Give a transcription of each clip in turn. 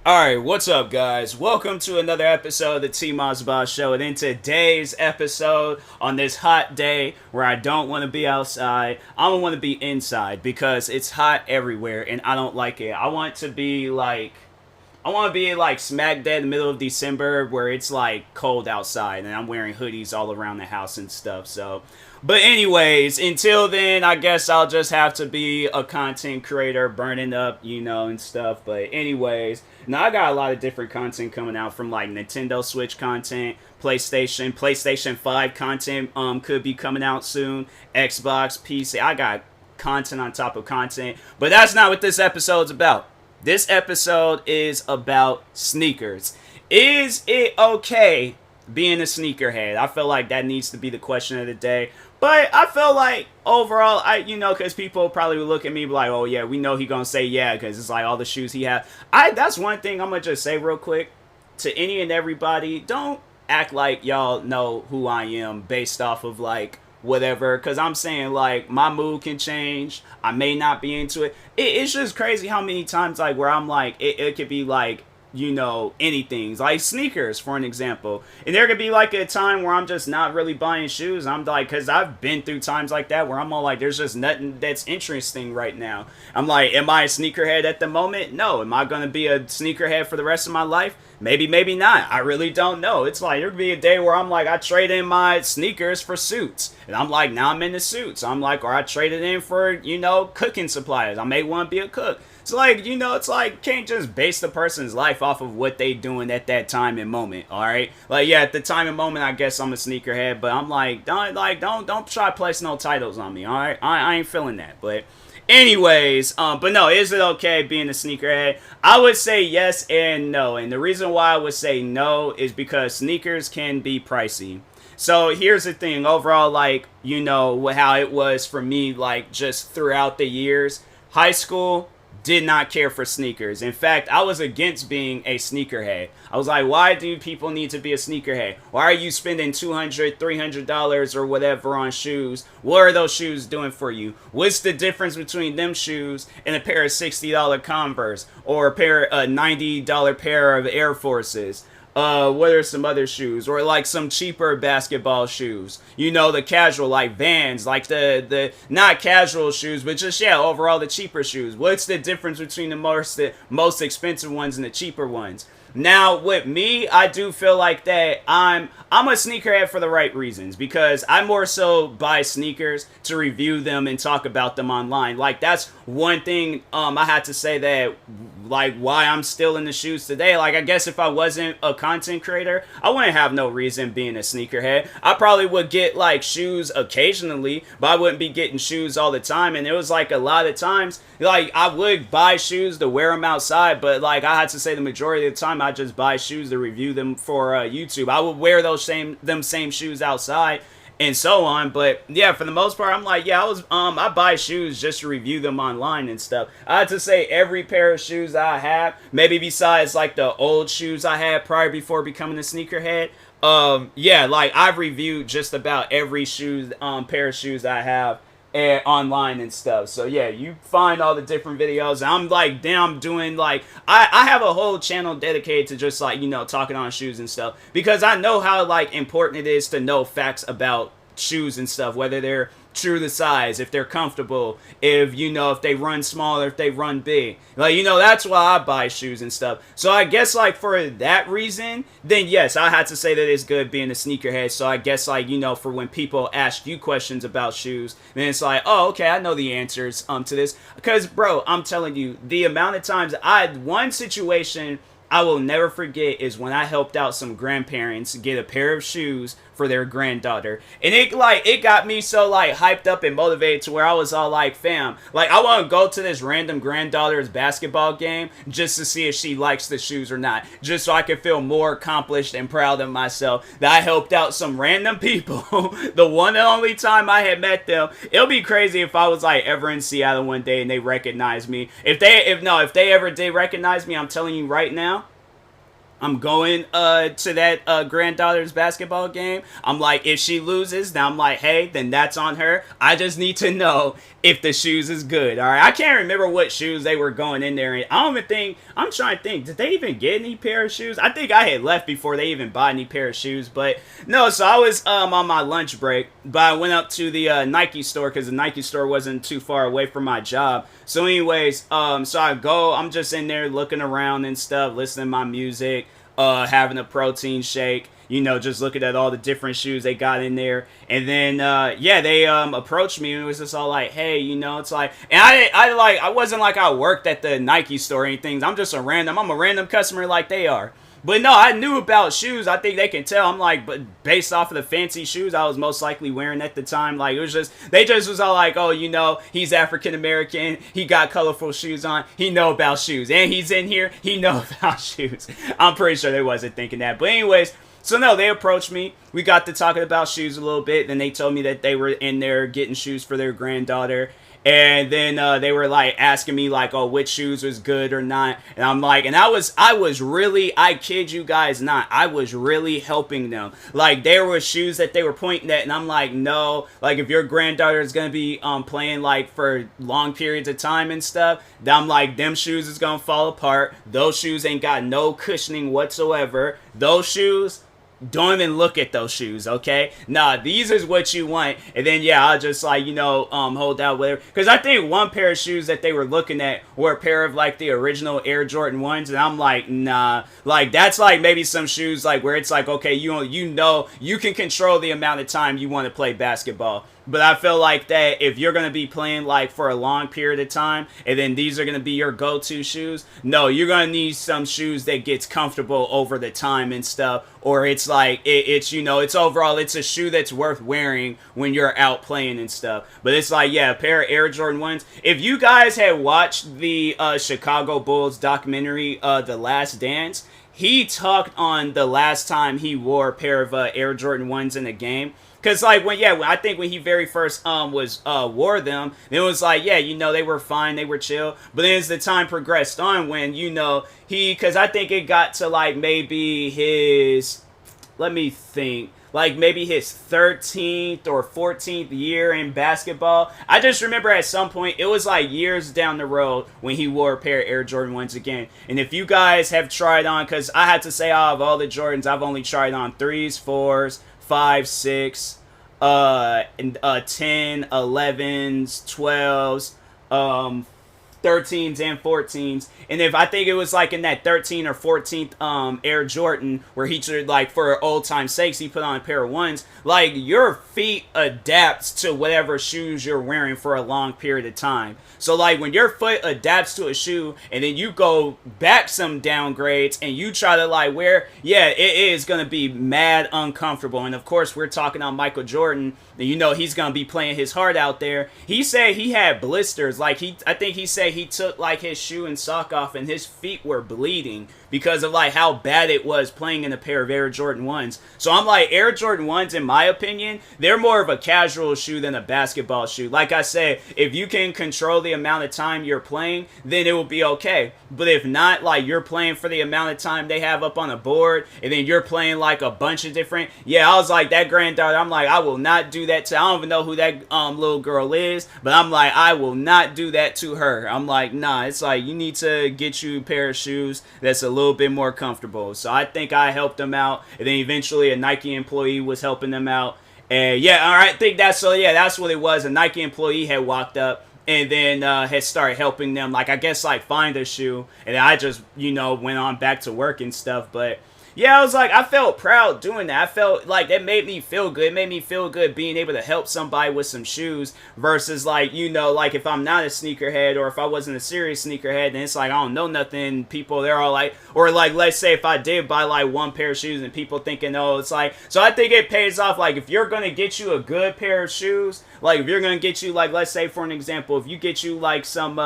Alright, what's up, guys? Welcome to another episode of the TMossBoss Show. And in today's episode, on this hot day where I don't want to be outside, I don't want to be inside because it's hot everywhere and I don't like it. I want to be like smack dead in the middle of December where it's like cold outside and I'm wearing hoodies all around the house and stuff. But anyways, until then, I guess I'll just have to be a content creator, burning up, and stuff. But anyways, now I got a lot of different content coming out from like Nintendo Switch content, PlayStation 5 content could be coming out soon, Xbox, PC. I got content on top of content, but that's not what this episode's about. This episode is about sneakers. Is it okay being a sneakerhead? I feel like that needs to be the question of the day. But I feel like overall, because people probably would look at me and be like, oh yeah, we know he gonna say yeah, because it's like all the shoes he has. That's one thing I'm gonna just say real quick to any and everybody. Don't act like y'all know who I am based off of like whatever, because I'm saying like my mood can change. I may not be into it. It's just crazy how many times like where I'm like it could be like anything like sneakers for an example, and there could be like a time where I'm just not really buying shoes. I'm like, because I've been through times like that where I'm all like, there's just nothing that's interesting right now. I'm like, am I a sneakerhead at the moment? No. Am I gonna be a sneakerhead for the rest of my life? Maybe not. I really don't know. It's like there could be a day where I'm like, I trade in my sneakers for suits, and I'm like, now I'm into suits. I'm like, or I traded in for cooking supplies. I may want to be a cook. It's like, it's like, can't just base the person's life off of what they doing at that time and moment, alright? Like, yeah, at the time and moment, I guess I'm a sneakerhead, but I'm like, don't try to place no titles on me, alright? I ain't feeling that, but anyways, but no, is it okay being a sneakerhead? I would say yes and no, and the reason why I would say no is because sneakers can be pricey. So here's the thing, overall, like, how it was for me, like, just throughout the years, high school, did not care for sneakers. In fact, I was against being a sneakerhead. I was like, why do people need to be a sneakerhead? Why are you spending $200, $300 or whatever on shoes? What are those shoes doing for you? What's the difference between them shoes and a pair of $60 Converse or a $90 pair of Air Forces? What are some other shoes? Or like some cheaper basketball shoes. The casual, like Vans, like the not casual shoes, but just, yeah, overall the cheaper shoes. What's the difference between the most expensive ones and the cheaper ones? Now, with me, I do feel like that I'm a sneakerhead for the right reasons, because I more so buy sneakers to review them and talk about them online. Like, that's one thing I had to say that, like, why I'm still in the shoes today. Like, I guess if I wasn't a content creator, I wouldn't have no reason being a sneakerhead. I probably would get, like, shoes occasionally, but I wouldn't be getting shoes all the time. And it was, like, a lot of times, like, I would buy shoes to wear them outside, but, like, I had to say the majority of the time, I just buy shoes to review them for YouTube. I would wear those same shoes outside and so on, but yeah, for the most part, I'm like, yeah, I buy shoes just to review them online and stuff. I had to say every pair of shoes I have, maybe besides like the old shoes I had prior before becoming a sneakerhead, yeah, like I've reviewed just about every pair of shoes I have online and stuff. So yeah, you find all the different videos. I'm like, damn, doing like I have a whole channel dedicated to just like talking on shoes and stuff, because I know how like important it is to know facts about shoes and stuff, whether they're true to size, if they're comfortable, if they run small or if they run big. Like, that's why I buy shoes and stuff. So I guess like for that reason, then yes, I had to say that it's good being a sneakerhead. So I guess like, for when people ask you questions about shoes, then it's like, oh, okay, I know the answers to this. Because bro, I'm telling you, the amount of times one situation I will never forget is when I helped out some grandparents get a pair of shoes for their granddaughter. And it got me so like hyped up and motivated to where I was all like, fam, like I want to go to this random granddaughter's basketball game just to see if she likes the shoes or not. Just so I can feel more accomplished and proud of myself that I helped out some random people. The one and only time I had met them. It'll be crazy if I was like ever in Seattle one day and they recognized me. If they ever did recognize me, I'm telling you right now, I'm going to that granddaughter's basketball game. I'm like, if she loses, then I'm like, hey, then that's on her. I just need to know if the shoes is good. All right, I can't remember what shoes they were going in there. I don't even think. I'm trying to think. Did they even get any pair of shoes? I think I had left before they even bought any pair of shoes. But no, so I was on my lunch break, but I went up to the Nike store because the Nike store wasn't too far away from my job. So anyways, so I go. I'm just in there looking around and stuff, listening to my music. Having a protein shake, just looking at all the different shoes they got in there. And then, they approached me and it was just all like, hey, it's like, and I wasn't like I worked at the Nike store or anything. I'm a random customer like they are. But no, I knew about shoes. I think they can tell. I'm like, but based off of the fancy shoes I was most likely wearing at the time, like, it was just, they just was all like, oh, he's African American. He got colorful shoes on. He know about shoes. And he's in here. He know about shoes. I'm pretty sure they wasn't thinking that. But anyways, so no, they approached me. We got to talking about shoes a little bit. Then they told me that they were in there getting shoes for their granddaughter. And then they were like asking me like, oh, which shoes was good or not. And I'm like, and I was really, I kid you guys not, I was really helping them. Like, there were shoes that they were pointing at and I'm like, no, like if your granddaughter is going to be playing like for long periods of time and stuff, then I'm like, them shoes is going to fall apart. Those shoes ain't got no cushioning whatsoever. Those shoes, don't even look at those shoes, okay? Nah, these is what you want. And then, yeah, I'll just, like, hold out whatever. Because I think one pair of shoes that they were looking at were a pair of, like, the original Air Jordan 1s. And I'm like, nah. Like, that's, like, maybe some shoes, like, where it's like, okay, you can control the amount of time you want to play basketball. But I feel like that if you're going to be playing like for a long period of time and then these are going to be your go-to shoes, no, you're going to need some shoes that gets comfortable over the time and stuff. Or it's like, it's overall, it's a shoe that's worth wearing when you're out playing and stuff. But it's like, yeah, a pair of Air Jordan 1s. If you guys had watched the Chicago Bulls documentary, The Last Dance, he talked on the last time he wore a pair of Air Jordan 1s in a game. Cause like I think when he very first wore them, it was like, yeah, they were fine, they were chill. But then as the time progressed on, when cause I think it got to like maybe his, let me think, like maybe his 13th or 14th year in basketball. I just remember at some point, it was like years down the road when he wore a pair of Air Jordan 1s again. And if you guys have tried on, because I had to say out of all the Jordans, I've only tried on 3s, 4s, 5, 6, 10, 11s, 12s, 13s and 14s. And if I think it was like in that 13 or 14th Air Jordan where he should, like, for old time's sakes, he put on a pair of 1s, like, your feet adapts to whatever shoes you're wearing for a long period of time. So like when your foot adapts to a shoe and then you go back some downgrades and you try to like wear, yeah, it is going to be mad uncomfortable. And of course we're talking on Michael Jordan, and he's going to be playing his heart out there. He said he had blisters. Like I think he said he took like his shoe and sock off and his feet were bleeding because of like how bad it was playing in a pair of Air Jordan 1s. So I'm like, Air Jordan 1s, in my opinion, they're more of a casual shoe than a basketball shoe. Like I said, if you can control the amount of time you're playing, then it will be okay. But if not, like you're playing for the amount of time they have up on the board, and then you're playing like a bunch of different, I was like, that granddaughter, I'm like, I will not do that to, I don't even know who that little girl is, but I'm like, I will not do that to her. I'm like, nah, it's like, you need to get you a pair of shoes that's a little bit more comfortable. So I think I helped them out, and then eventually a Nike employee was helping them out. And I think that's what it was. A Nike employee had walked up and then had started helping them, like, I guess, like, find a shoe. And I just, went on back to work and stuff. But I was like, I felt proud doing that. I felt like that made me feel good. It made me feel good being able to help somebody with some shoes versus like, like if I'm not a sneakerhead or if I wasn't a serious sneakerhead, then it's like, I don't know nothing. People, they're all like, or like, let's say if I did buy like one pair of shoes and people thinking, oh, it's like, so I think it pays off. Like if you're going to get you a good pair of shoes, like if you're going to get you like, let's say for an example, if you get you like some,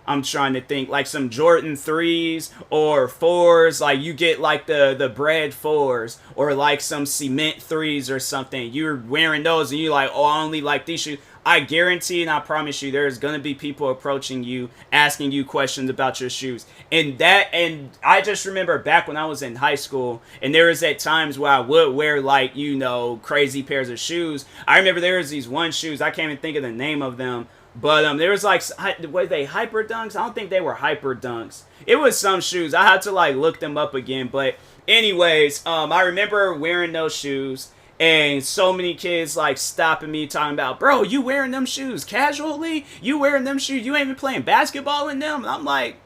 I'm trying to think, like some Jordan 3s or 4s, like you get like the bread 4s or like some cement 3s or something. You're wearing those and you're like, oh, I only like these shoes. I guarantee and I promise you there's going to be people approaching you, asking you questions about your shoes. And I just remember back when I was in high school, and there was at times where I would wear, like, you know, crazy pairs of shoes. I remember there was these one shoes, I can't even think of the name of them, but there was like, were they hyper dunks? I don't think they were hyper dunks. It was some shoes. I had to like look them up again. But anyways, I remember wearing those shoes, and so many kids like stopping me talking about, bro, you wearing them shoes casually? You wearing them shoes? You ain't even playing basketball in them? And I'm like,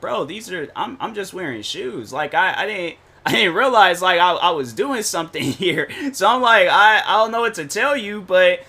bro, these are, I'm just wearing shoes. Like I didn't realize like I was doing something here. So I'm like, I don't know what to tell you, but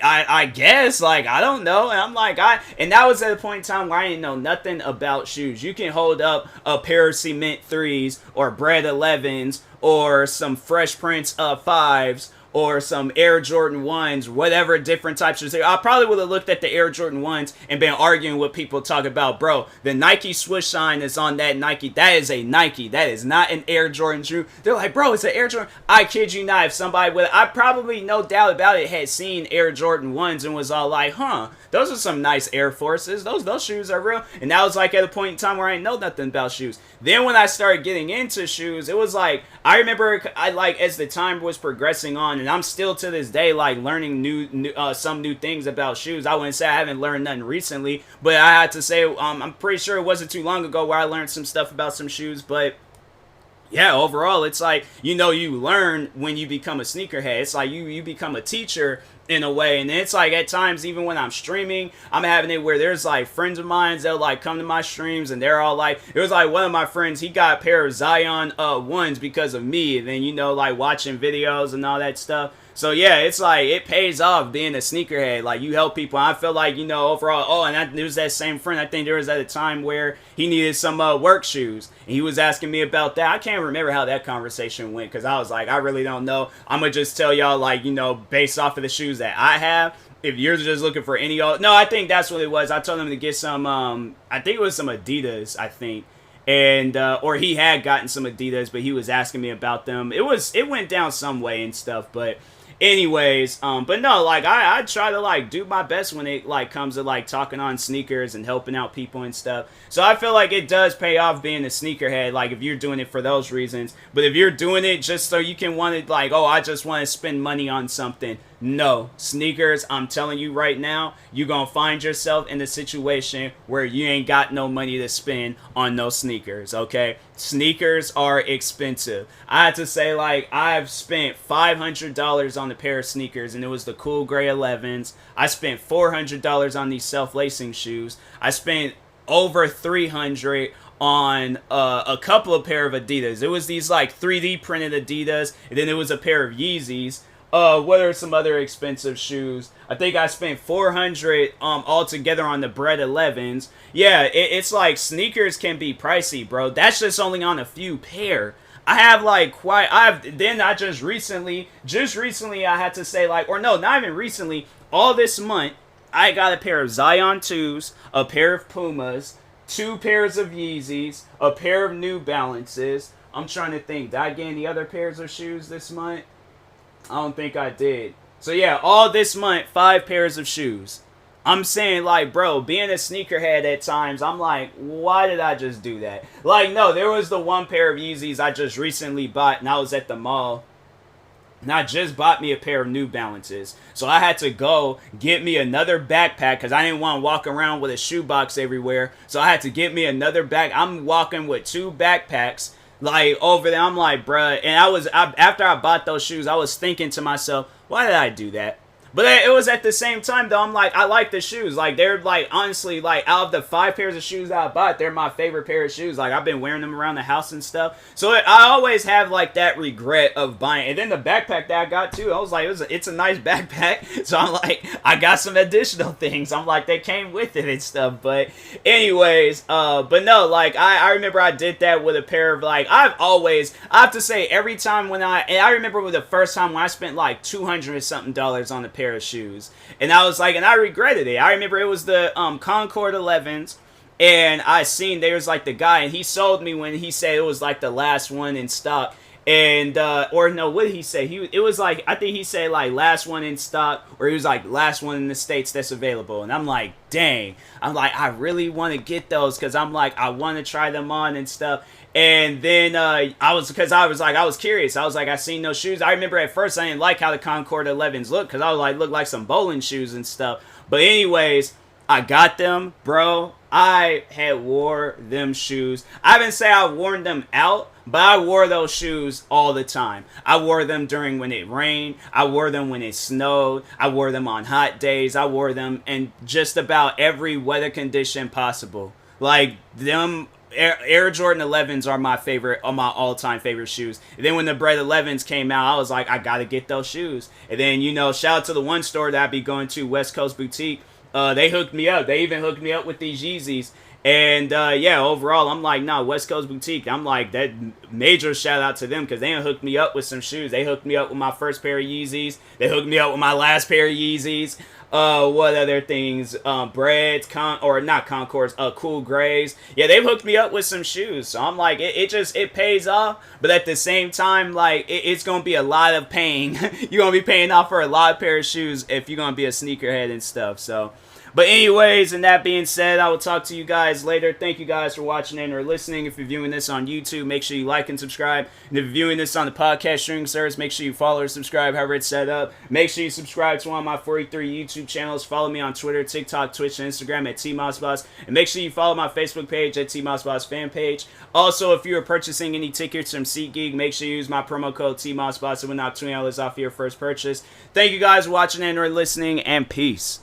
I guess, like, I don't know. And I'm like, and that was at a point in time where I didn't know nothing about shoes. You can hold up a pair of Cement 3s or Bread 11s or some Fresh Prince 5s or some Air Jordan 1s, whatever different types of shoes. I probably would have looked at the Air Jordan 1s and been arguing with people talking about, bro, the Nike swoosh sign is on that Nike. That is a Nike. That is not an Air Jordan shoe. They're like, bro, it's an Air Jordan. I kid you not, if somebody would, I probably, no doubt about it, had seen Air Jordan 1s and was all like, huh, those are some nice Air Forces. Those shoes are real. And that was like at a point in time where I didn't know nothing about shoes. Then when I started getting into shoes, it was like, I remember as the time was progressing on, and I'm still to this day like learning some new things about shoes. I wouldn't say I haven't learned nothing recently, but I had to say I'm pretty sure it wasn't too long ago where I learned some stuff about some shoes. But yeah, overall, it's like, you know, you learn when you become a sneakerhead. It's like you become a teacher in a way. And it's like at times, even when I'm streaming, I'm having it where there's like friends of mine, they'll like come to my streams and they're all like, it was like one of my friends, he got a pair of Zion 1s because of me. And then, you know, like watching videos and all that stuff. So yeah, it's like, it pays off being a sneakerhead. Like, you help people. I feel like, you know, overall, there was that same friend, I think there was at a time where he needed some work shoes, and he was asking me about that. I can't remember how that conversation went, because I was like, I really don't know. I'm gonna just tell y'all, like, you know, based off of the shoes that I have, if you're just looking for any, no, I think that's what it was. I told him to get some, I think it was some Adidas, I think. And or he had gotten some Adidas, but he was asking me about them. It went down some way and stuff, but anyways, but no, like I try to like do my best when it like comes to like talking on sneakers and helping out people and stuff. So I feel like it does pay off being a sneakerhead, like if you're doing it for those reasons. But if you're doing it just so you can want it, like, oh, I just want to spend money on something, no, sneakers, I'm telling you right now, you're gonna find yourself in a situation where you ain't got no money to spend on no sneakers, okay? Sneakers are expensive. I had to say, like, I've spent $500 on a pair of sneakers, and it was the cool gray 11s. I spent $400 on these self-lacing shoes. I spent over $300 on a couple of pair of Adidas. It was these like 3D printed Adidas, and then it was a pair of Yeezys. What are some other expensive shoes? I think I spent $400 altogether on the Bread 11s. Yeah, it's like sneakers can be pricey, bro. That's just only on a few pair. I have like just recently I had to say, like, or no, not even recently, all this month I got a pair of Zion 2s, a pair of Pumas, 2 pairs of Yeezys, a pair of New Balances. I'm trying to think, did I get any other pairs of shoes this month? I don't think I did. So yeah, all this month, 5 pairs of shoes. I'm saying, like, bro, being a sneakerhead at times, I'm like, why did I just do that? Like, no, there was the one pair of Yeezys I just recently bought, and I was at the mall. And I just bought me a pair of New Balances. So I had to go get me another backpack because I didn't want to walk around with a shoebox everywhere. So I had to get me another bag. I'm walking with 2 backpacks. Like, over there, I'm like, bruh. And after I bought those shoes, I was thinking to myself, why did I do that? But it was at the same time, though, I'm like, I like the shoes. Like, they're, like, honestly, like, out of the 5 pairs of shoes that I bought, they're my favorite pair of shoes. Like, I've been wearing them around the house and stuff. So I always have, like, that regret of buying. And then the backpack that I got, too, I was like, it's a nice backpack. So I'm like, I got some additional things. I'm like, they came with it and stuff. But anyways, but no, like, I remember I did that with a pair of, like, I have to say, every time I remember with the first time when I spent, like, $200 and something on a pair of shoes, and I was like, and I regretted it. I remember it was the Concord 11s, and I seen there was like the guy, and he sold me when he said it was like the last one in stock, And or no, what did he say? It was like, I think he said like last one in stock, or he was like last one in the states that's available. And I'm like, dang, I'm like, I really want to get those because I'm like, I want to try them on and stuff. And then I was curious. I was like, I seen those shoes. I remember at first I didn't like how the Concord 11s looked because I was like, looked like some bowling shoes and stuff. But anyways, I got them, bro. I had wore them shoes. I didn't say I worn them out, but I wore those shoes all the time. I wore them during when it rained. I wore them when it snowed. I wore them on hot days. I wore them in just about every weather condition possible. Like, them Air Jordan 11s are my favorite, are my all-time favorite shoes. And then when the Bread 11s came out, I was like, I gotta get those shoes. And then, you know, shout out to the one store that I be going to, West Coast Boutique. They hooked me up. They even hooked me up with these Yeezys. And yeah, overall, I'm like, nah, West Coast Boutique. I'm like, that major shout out to them because they hooked me up with some shoes. They hooked me up with my first pair of Yeezys. They hooked me up with my last pair of Yeezys. What other things? Breads, not Concords, Cool Grays. Yeah, they've hooked me up with some shoes. So I'm like, it pays off. But at the same time, like, it's going to be a lot of paying. You're going to be paying off for a lot of pair of shoes if you're going to be a sneakerhead and stuff. So, but anyways, and that being said, I will talk to you guys later. Thank you guys for watching and or listening. If you're viewing this on YouTube, make sure you like and subscribe. And if you're viewing this on the podcast streaming service, make sure you follow or subscribe, however it's set up. Make sure you subscribe to one of my 43 YouTube channels. Follow me on Twitter, TikTok, Twitch, and Instagram at TMossBoss. And make sure you follow my Facebook page at TMossBoss fan page. Also, if you are purchasing any tickets from SeatGeek, make sure you use my promo code TMossBoss. It will knock $20 off your first purchase. Thank you guys for watching and or listening, and peace.